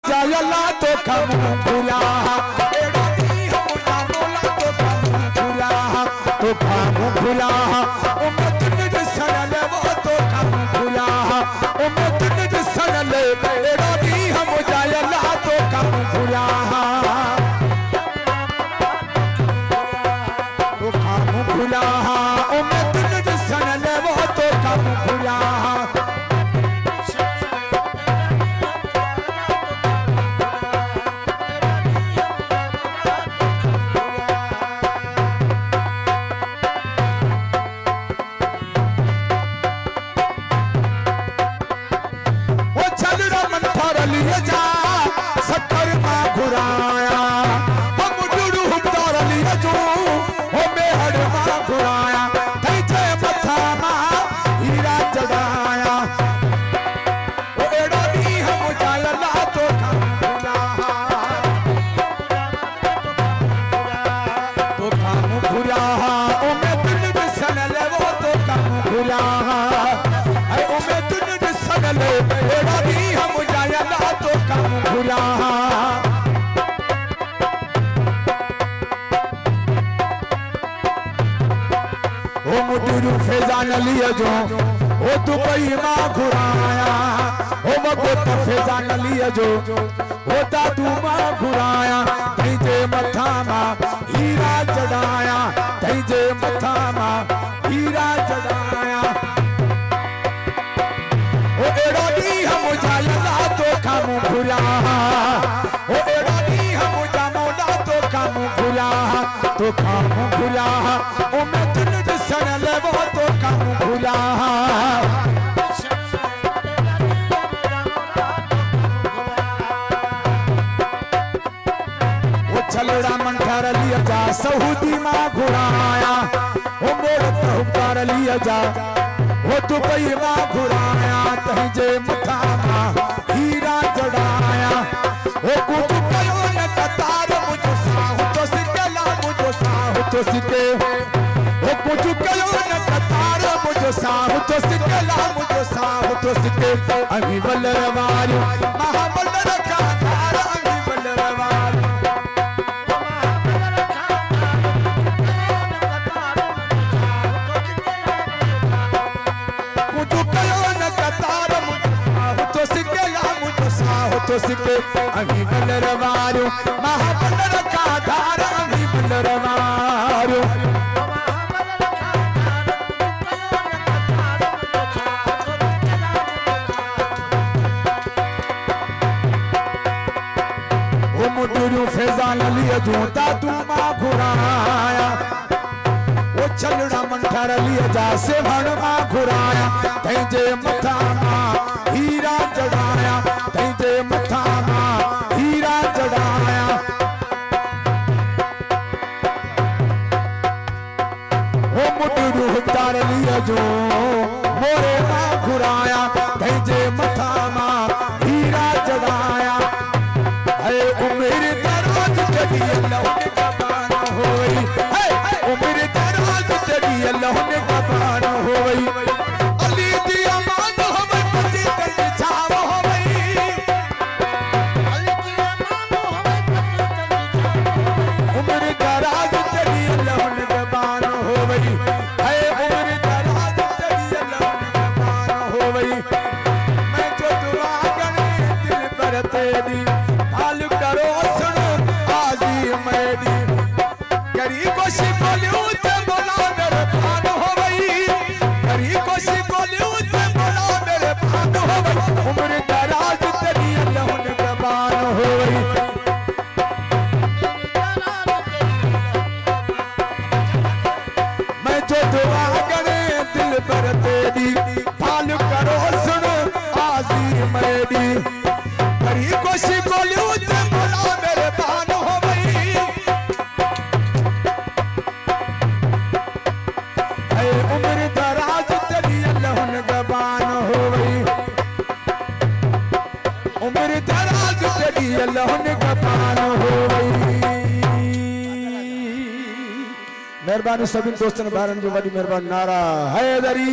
जायला तो कम खुला एड़ा दी हम जामोला तो कम खुला तो कम खुला ओ मैं तुझे दिसन ले वो तो कम खुला ओ मैं तुझे दिसन ले एड़ा दी हम जायला तो कम खुला तो कम खुला ओ मैं तुझे दिसन ले वो तो कम खुला फैजान लिया जो ओ दुबई मां घुराया ओ वगोत फैजान लिया जो ओ दादू मां घुराया तैजे मथा मां हीरा चढ़ाया तैजे मथा मां हीरा चढ़ाया ओ एड़ो दी हम जायला तो कम घुरा ओ एड़ो दी हम जामोला तो कम घुरा तो कम घुरा ओ मैं तुझे दिसन ले वो तो कम भूला वो छलड़ा मंठार लिया जा सऊदी मां घुराया वो मोड़ तहुकार लिया जा वो दुबई मां घुराया तंहिंजे मथा मां हीरा चढ़ाया वो कुछ कयो न कतार मुझो साहु तो सिकेला मुझो साहु तो सिके वो कुछ कयो न कतार मुझो साहु तो सिकेला मुझो साहु तो सिके अभी बलरवार महाबलर का धार अभी बलरवार कुछ कयो न कतार मुझो साहु तो सिकेला मुझो साहु तो सिके अभी बलरवार महाबलर का धार अभी बलरवार फैजान लिया जो दादू मां घुराया वो छलड़ा मंठार लिया जा से भण मां घुराया तैजे मथा मां हीरा चढ़ाया तैजे मथा मां हीरा चढ़ाया वो मुडरू हुतार लिया जो मोरे मां घुराया तैजे मथा मां हीरा चढ़ाया है उम्र दराज तेरी अल्लाह ने कबान होई है उम्र दराज तेरी अल्लाह ने कबान होई अली दी अमान होवे पति तक छाव होई अली दी अमान होवे पति तक छाव उम्र दराज तेरी अल्लाह ने कबान होई है उम्र दराज तेरी अल्लाह ने कबान होई मैं जो दुआ करे दिल पर तेरी करो सुन आजी मेरी करी कोशी बोलियो ते बोला मेरे भान हो गई करी कोशी बोलियो ते बोला मेरे भान हो गई उम्र दराज तेरी अल्लाह ने कबान हो गई मैं जो दुआ करे दिल पर तेरी भाल करो सुन आजी मेरी करी कोशी बोलियो मेहरबानी सभी दोस्तों भाइयों जो वॾी मेहरबानी नारा हैदरी।